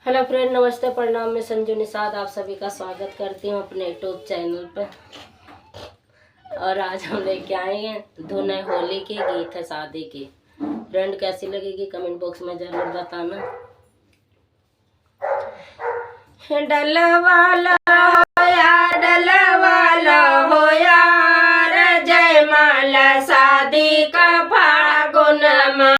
Hello friend, नमस्ते, प्रणाम। मैं संजू निषाद आप सभी का स्वागत करती हूँ अपने यूट्यूब चैनल पर। और आज हम लेके आए हैं धुन है होली के, गीत है शादी के। फ्रेंड कैसी लगेगी कमेंट बॉक्स में जरूर बताना। डलवाला डलवाला हो यार, जयमाला शादी का फागुन में।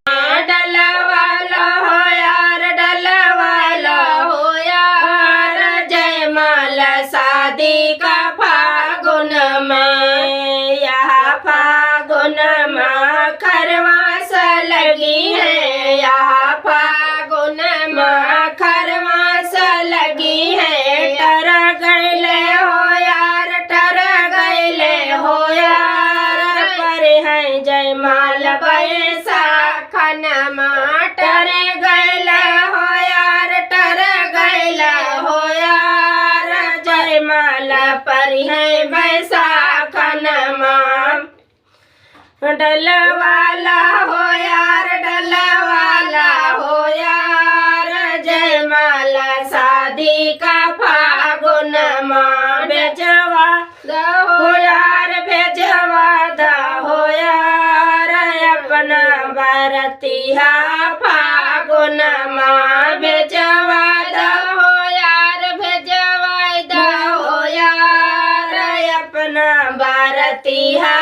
डलवाला हो यार, डलवाला हो यार, जयमाला शादी का फागुन में। यहाँ फागुन में खरवास लगी है, यहाँ फागुन में खरवास लगी है। टर गईले हो यार, टर गईले हो यार, पर है जयमाला बैसाखन में। टर गईले हो यार, टर गईले हो यार, जयमाला पर है बैसाखन में। डलवाला हो यार, डलवाला हो यार, जयमाला शादी का फागुन में। भेजवा हो यार, भेजवा हो यार, अपना बरतिया फागुन में। भेजवा हो यार, भेजवा हो यार, अपना बरतिया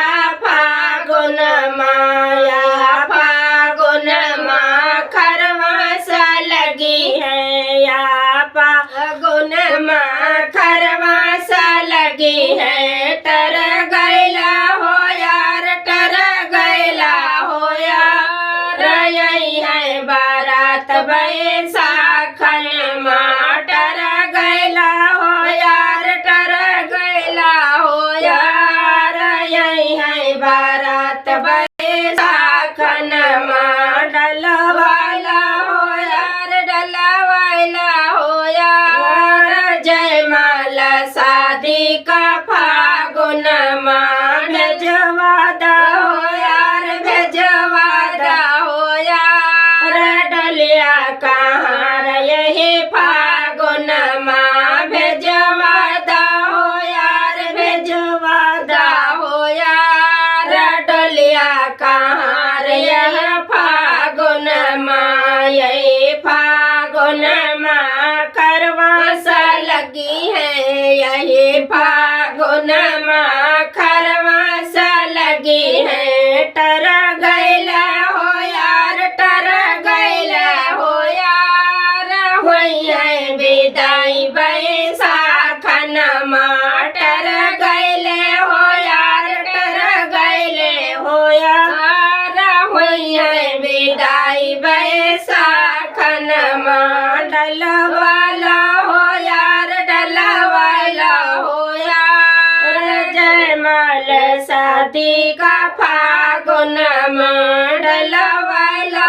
फागुन माया। फागुन माँ खरवास लगी है, या फागुन माँ खरवास लगी है। टर गैला हो यार, टर गैला हो यार, यही है बारात बैसाखन माँ। टर गैला हो यार, टर गैला हो यार, यही है बारात बैसाखन माँ। डलवाला हो यार, डलवाला हो यार, जयमाला शादी का फागुन माँ। भेजवादा हो यार, भेजवादा हो यार, डलिया कहाँ यही फागुन माँ। भेजवादा हो यार, भेजवादा हो यार, डलिया कहाँ यह फागुन माँ। यही फागुन माँ खरवास लगी है, यही फागुन माँ खरवास लगी है। टर गैला हो यार, टर गैला हो यार, हुई है विदाई बैसाखन माँ। टर गैले हो यार, टर गैले हो यार, हुई है विदाई बैसाखन माँ। डलवाला हो यार, डलवाला हो यार, जयमाला शादी का फागुन माँ। डलवाला